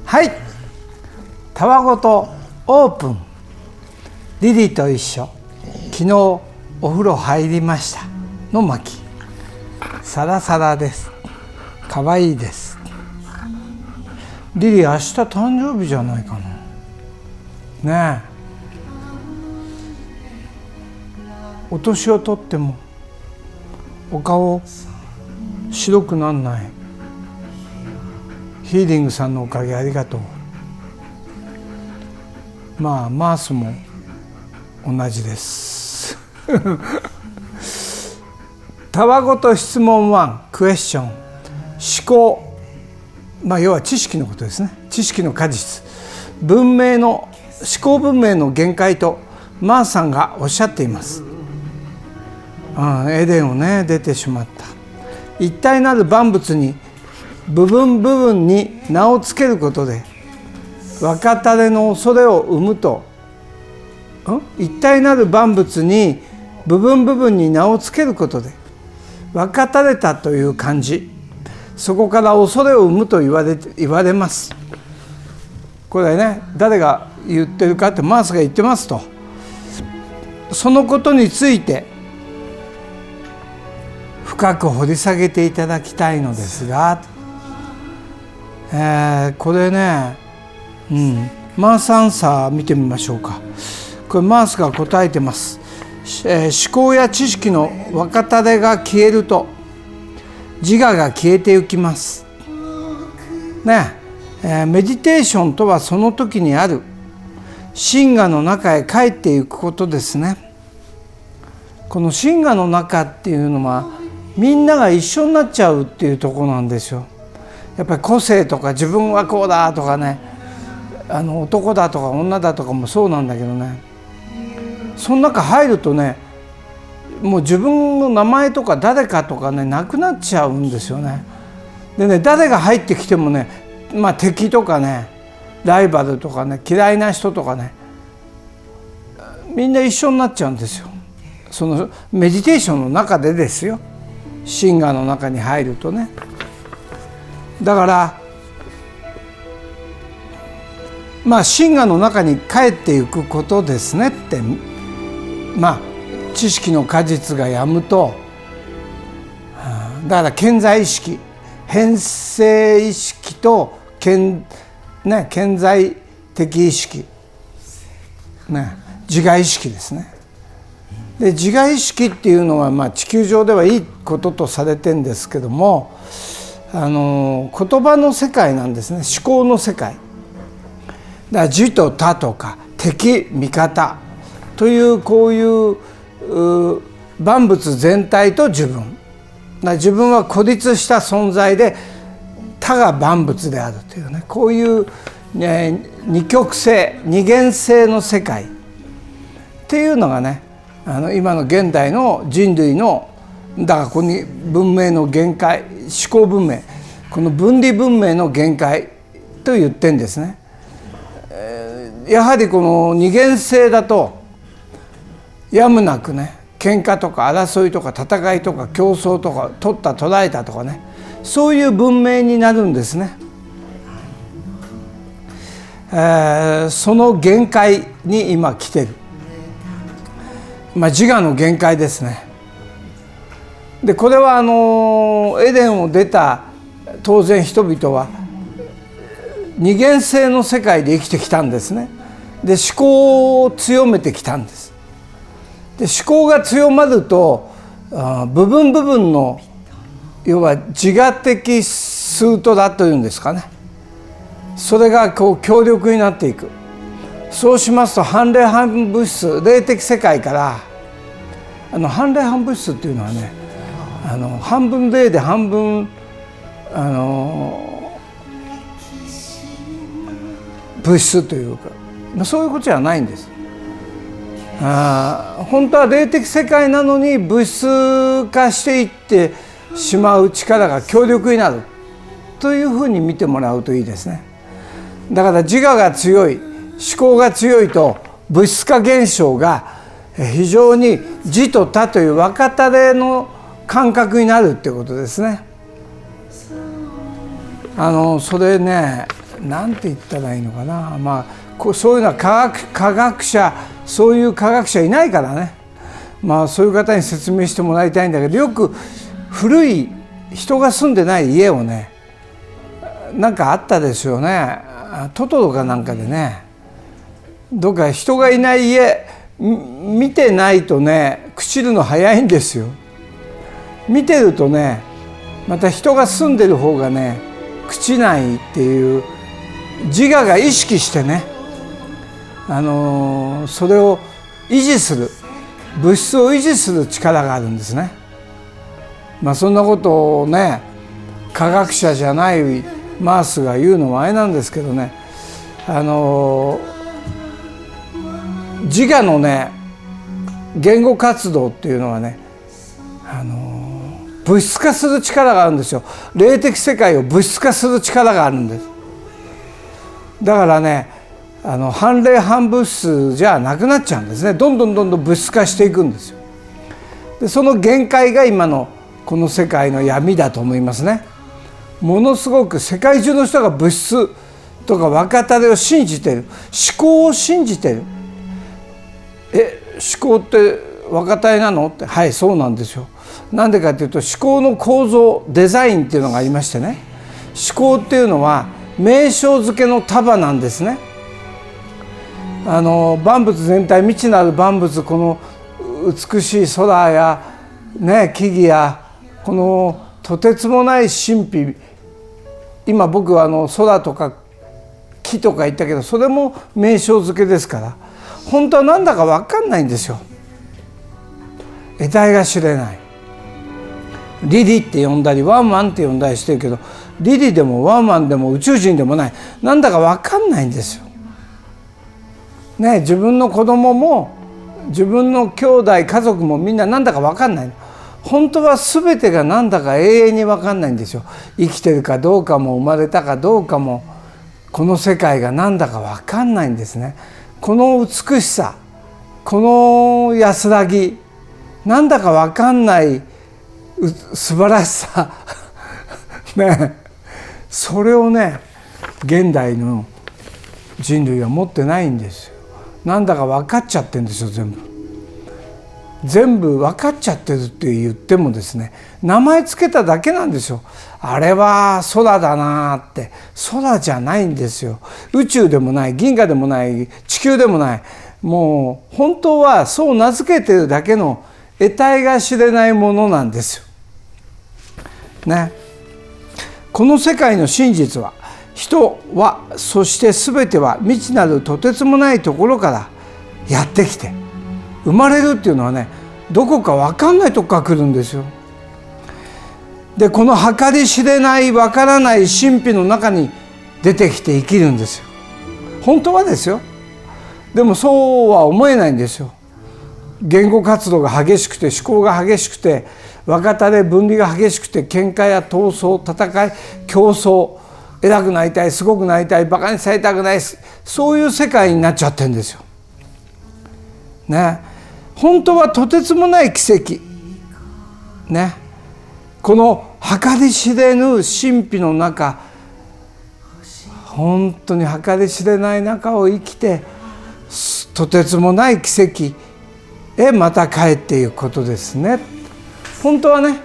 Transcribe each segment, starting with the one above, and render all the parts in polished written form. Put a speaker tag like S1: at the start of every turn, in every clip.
S1: はい、たわごとオープン。リリーと一緒。昨日お風呂入りましたの巻。サラサラです。かわいいです。リリー明日誕生日じゃないかな。ねえ。お年をとってもお顔白くなんない。ヒーリングさんのおかげありがとう。マースも同じです。たわごと質問1クエスチョン。思考、要は知識のことですね。知識の果実、文明の思考文明の限界とマーさんがおっしゃっています。エデンをね出てしまった。一体なる万物に部分に名をつけることで若種の恐れを生むと、一体なる万物に部分に名をつけることで分かたれたという漢字、そこから恐れを生むと言われます。これね、誰が言ってるかってマースが言ってますと。そのことについて深く掘り下げていただきたいのですが、これね、マースアンサー見てみましょうか。これマースが答えてます。思考や知識の若種が消えると自我が消えていきますね。メディテーションとはその時にある真我の中へ帰っていくことですね。この真我の中っていうのはみんなが一緒になっちゃうっていうところなんですよ。やっぱり個性とか自分はこうだとかね、男だとか女だとかもそうなんだけどね、その中入るとね、もう自分の名前とか誰かとかねなくなっちゃうんですよね。でね、誰が入ってきてもね、敵とかねライバルとかね嫌いな人とかね、みんな一緒になっちゃうんですよ。そのメディテーションの中でですよ。真我の中に入るとね。だから真我の中に帰っていくことですねって、知識の果実がやむと、だから顕在意識、変性意識と顕在的意識、自我意識ですね。で自我意識っていうのは地球上ではいいこととされてるんですけども、言葉の世界なんですね。思考の世界だから、自と他とか敵味方というこういう万物全体と自分、自分は孤立した存在で他が万物であるというね、こういう、二極性二元性の世界っていうのがね、今の現代の人類のだからここに文明の限界、思考文明、この分離文明の限界と言ってんですね。やはりこの二元性だとやむなくね、喧嘩とか争いとか戦いとか競争とか取った捕らえたとかね、そういう文明になるんですね。その限界に今来てる。自我の限界ですね。でこれはエデンを出た当然人々は二元性の世界で生きてきたんですね。で思考を強めてきたんです。で思考が強まると部分の要は自我的スートラというんですかね、それがこう強力になっていく。そうしますと半霊半物質、霊的世界から半霊半物質っていうのはね、半分霊で半分物質というか、そういうことじゃないんです。本当は霊的世界なのに物質化していってしまう力が強力になるというふうに見てもらうといいですね。だから自我が強い、思考が強いと物質化現象が非常に自と他という分かたれの感覚になるっていうことですね。それね、なんて言ったらいいのかな、そういうのは科学者、そういう科学者いないからね、そういう方に説明してもらいたいんだけど、よく古い人が住んでない家をね、なんかあったですよね、トトロかなんかでね、どっか人がいない家見てないとね、朽ちるの早いんですよ。見てるとね、また人が住んでる方がね朽ちないっていう、自我が意識してね、それを維持する、物質を維持する力があるんですね。そんなことをね、科学者じゃないマースが言うのもあれなんですけどね、自我のね言語活動っていうのはね、物質化する力があるんですよ。霊的世界を物質化する力があるんです。だからね、半霊半物質じゃなくなっちゃうんですね。どんどん物質化していくんですよ。でその限界が今のこの世界の闇だと思いますね。ものすごく世界中の人が物質とか分かたれを信じている、思考を信じている。思考って分かたれなのって、はい、そうなんですよ。なんでかというと、思考の構造、デザインっていうのがありましてね、思考っていうのは名称付けの束なんですね。万物全体、未知なる万物、この美しい空や、木々やこのとてつもない神秘、今僕は空とか木とか言ったけど、それも名称付けですから、本当はなんだか分かんないんですよ。得体が知れない。リリって呼んだりワンマンって呼んだりしてるけど、リリでもワンマンでも宇宙人でもない、なんだか分かんないんですよ。自分の子供も自分の兄弟家族もみんななんだか分かんない。本当は全てがなんだか永遠に分かんないんですよ。生きてるかどうかも生まれたかどうかも、この世界がなんだか分かんないんですね。この美しさ、この安らぎ、なんだか分かんない素晴らしさそれをね、現代の人類は持ってないんですよ。なんだか分かっちゃってるんですよ。全部分かっちゃってるって言ってもですね、名前つけただけなんですよ。あれは空だなって。空じゃないんですよ。宇宙でもない、銀河でもない、地球でもない。もう本当はそう名付けてるだけの得体が知れないものなんですよ。この世界の真実は、人は、そして全ては未知なるとてつもないところからやってきて、生まれるっていうのはね、どこか分かんないとこから来るんですよ。でこの計り知れない、分からない神秘の中に出てきて生きるんですよ。本当はですよ。でもそうは思えないんですよ。言語活動が激しくて、思考が激しくて、分かたれ分離が激しくて、喧嘩や闘争、戦い、競争、偉くなりたい、すごくなりたい、バカにされたくない、そういう世界になっちゃってるんですよ。本当はとてつもない奇跡、この計り知れぬ神秘の中、本当に計り知れない中を生きて、とてつもない奇跡へまた帰っていくことですね。本当はね、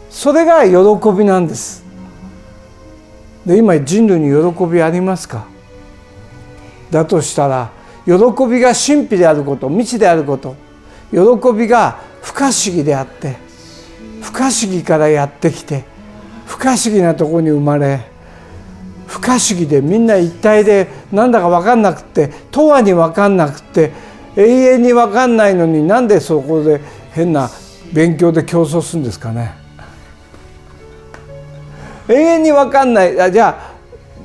S1: それが喜びなんです。で今人類に喜びありますか？だとしたら、喜びが神秘であること、未知であること、喜びが不可思議であって、不可思議からやってきて、不可思議なところに生まれ、不可思議でみんな一体で、なんだか分かんなくて、永遠に分かんなくて、永遠に分かんないのに、なんでそこで変な勉強で競争するんですかね。永遠に分かんない。じゃあ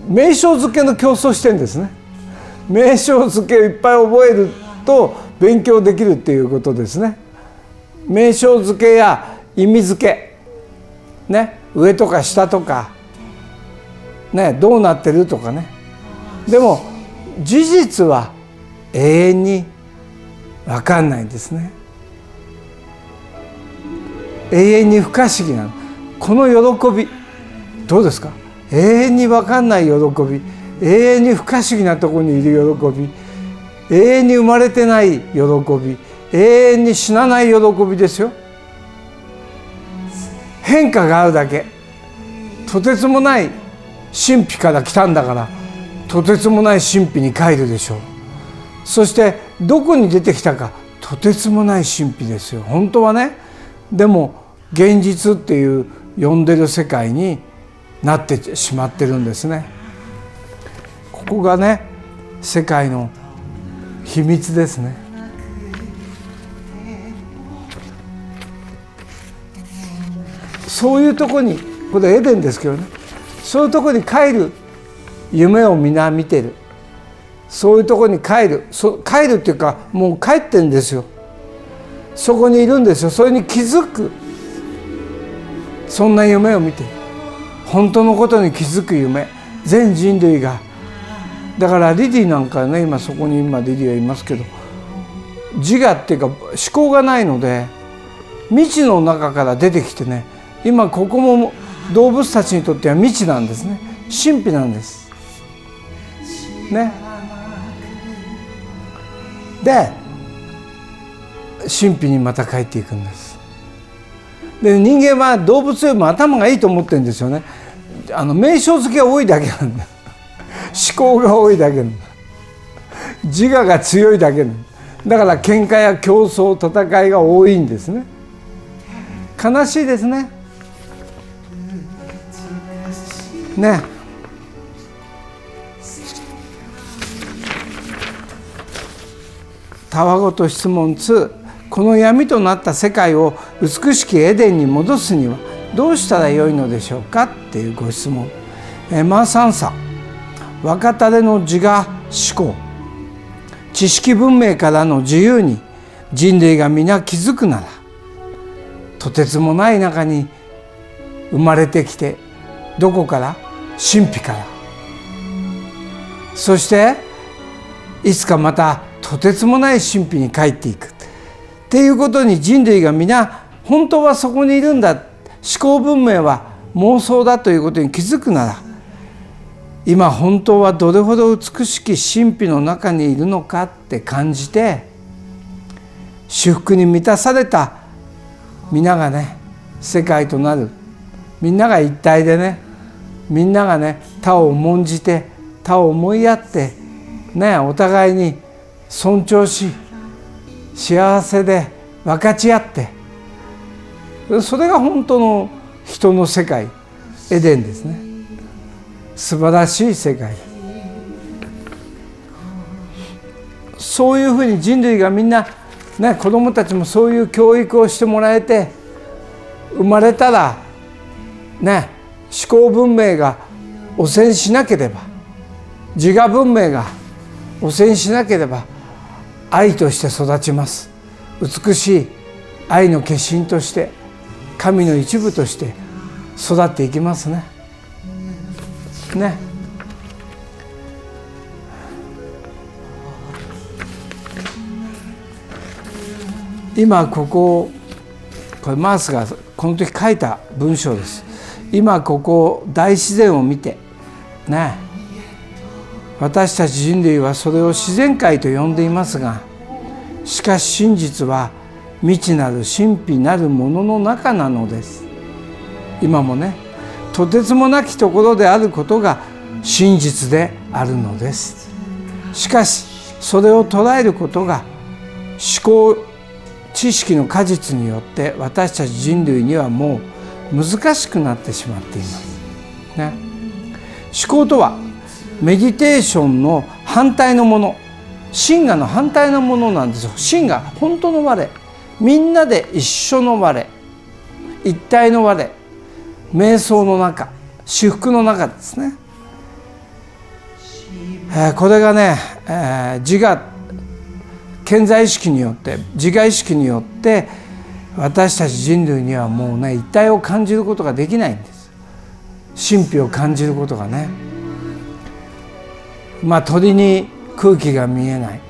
S1: 名称付けの競争してるんですね。名称付けをいっぱい覚えると勉強できるっていうことですね。名称付けや意味付け、ね、上とか下とか、ね、どうなってるとかね。でも事実は永遠に分かんないんですね。永遠に不可思議なの。この喜びどうですか？永遠に分かんない喜び、永遠に不可思議なところにいる喜び、永遠に生まれてない喜び、永遠に死なない喜びですよ。変化があるだけ。とてつもない神秘から来たんだから、とてつもない神秘に帰るでしょう。そしてどこに出てきたか、とてつもない神秘ですよ本当はね。でも現実っていう呼んでる世界になってしまってるんですね。ここがね、世界の秘密ですね。そういうとこに、これエデンですけどね、そういうとこに帰る夢を皆見てる。そういうとこに帰るっていうか、もう帰ってるんですよ。そこにいるんですよ。それに気づく、そんな夢を見て、本当のことに気づく夢、全人類が。だからリディなんかね、今そこにリディはいますけど、自我っていうか思考がないので、未知の中から出てきてね、今ここも動物たちにとっては未知なんですね。神秘なんですね。で神秘にまた帰っていくんです。で人間は動物よりも頭がいいと思ってるんですよね。名称付けが多いだけなんだ。思考が多いだけなんだ。自我が強いだけなんだ。だから喧嘩や競争、戦いが多いんですね。悲しいですね。ね。たわごと質問2、この闇となった世界を美しきエデンに戻すにはどうしたらよいのでしょうかっていうご質問。マーサンサ、若たれの自我思考、知識文明からの自由に人類が皆気づくなら、とてつもない中に生まれてきて、どこから？神秘から。そしていつかまたとてつもない神秘に帰っていくっていうことに、人類が皆本当はそこにいるんだ、思考文明は妄想だということに気づくなら、今本当はどれほど美しき神秘の中にいるのかって感じて、至福に満たされた皆がね、世界となる。みんなが一体でね、みんながね、他を重んじて、他を思いやってね、お互いに尊重し、幸せで分かち合って、それが本当の人の世界、エデンですね。素晴らしい世界。そういうふうに人類がみんなね、子どもたちもそういう教育をしてもらえて、生まれたらね、思考文明が汚染しなければ、自我文明が汚染しなければ、愛として育ちます。美しい愛の化身として、神の一部として育っていきますね。ね。今これマースがこの時書いた文章です。今ここ大自然を見てね、私たち人類はそれを自然界と呼んでいますが、しかし真実は未知なる神秘なるものの中なのです。今もね、とてつもなきところであることが真実であるのです。しかしそれを捉えることが思考知識の果実によって私たち人類にはもう難しくなってしまっています、ね。思考とはメディテーションの反対のもの、真我の反対のものなんですよ。真我、本当の我、みんなで一緒の我、一体の我、瞑想の中、至福の中ですね。これがね、自我顕在意識によって、自我意識によって私たち人類にはもうね、一体を感じることができないんです。神秘を感じることがね。鳥に空気が見えない、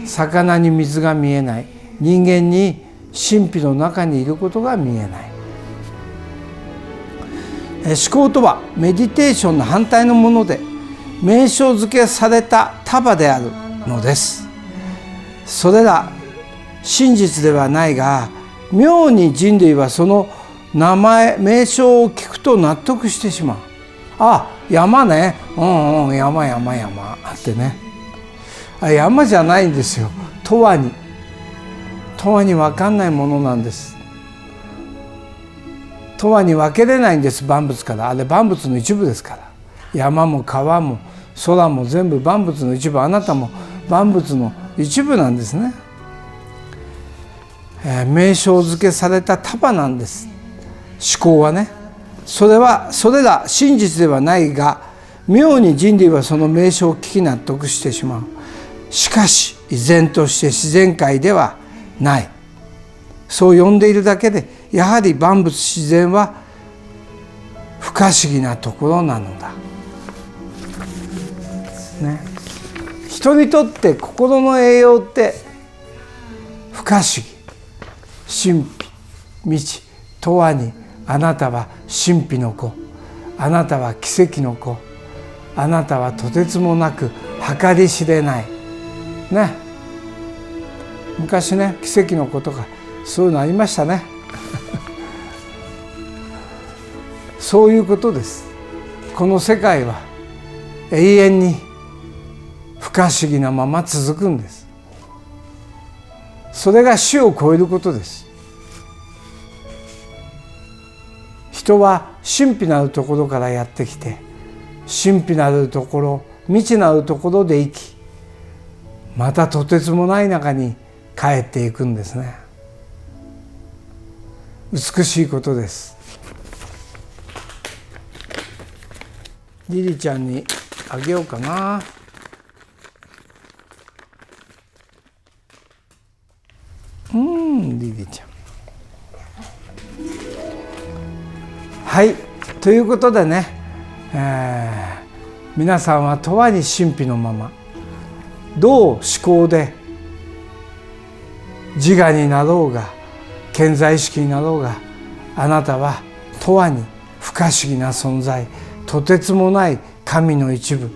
S1: 魚に水が見えない、人間に神秘の中にいることが見えない。思考とはメディテーションの反対のもので、名称付けされた束であるのです。それら真実ではないが、妙に人類はその名称を聞くと納得してしまう。あ、山ね、山ってね。山じゃないんですよ。永遠に分かんないものなんです。永遠に分けれないんです、万物から。あれ万物の一部ですから。山も川も空も全部万物の一部。あなたも万物の一部なんですね。名称付けされた束なんです。思考はね。それら真実ではないが、妙に人類はその名称を聞き納得してしまう。しかし依然として自然界ではない。そう呼んでいるだけで、やはり万物自然は不可思議なところなのだ。ね、人にとって心の栄養って不可思議、神秘、未知、永遠にあなたは神秘の子、あなたは奇跡の子、あなたはとてつもなく計り知れないね。昔ね、奇跡の子とかそういうのありましたねそういうことです。この世界は永遠に不可思議なまま続くんです。それが死を超えることです。人は神秘なるところからやってきて、神秘なるところ、未知なるところで生き、またとてつもない中に帰っていくんですね。美しいことです。リリちゃんにあげようかな。リリちゃん。はい、ということでね、皆さんは永遠に神秘のまま、どう思考で自我になろうが顕在意識になろうが、あなたは永遠に不可思議な存在、とてつもない神の一部、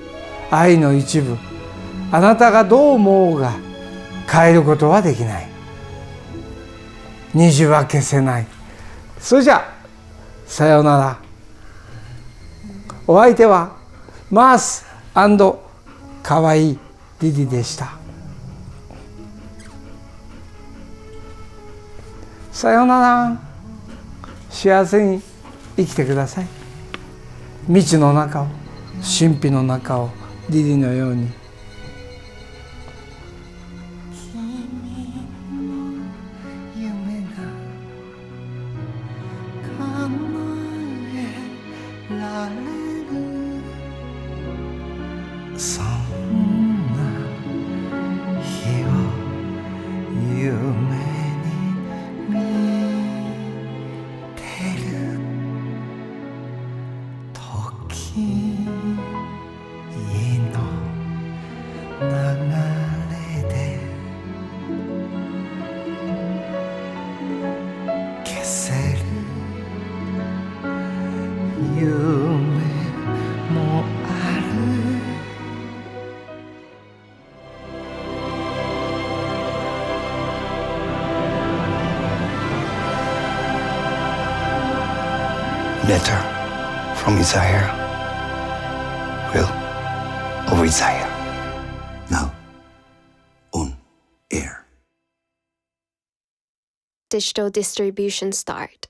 S1: 愛の一部。あなたがどう思うが変えることはできない。虹は消せない。それじゃさようなら。お相手はマース&かわいいリリでした。さようなら。幸せに生きてください。未知の中を、神秘の中をリリのように。そんな日を夢に見てる時の流れで消せる夢もある。Letter from Isaiah. Will of Isaiah. Now on air.
S2: Digital distribution start.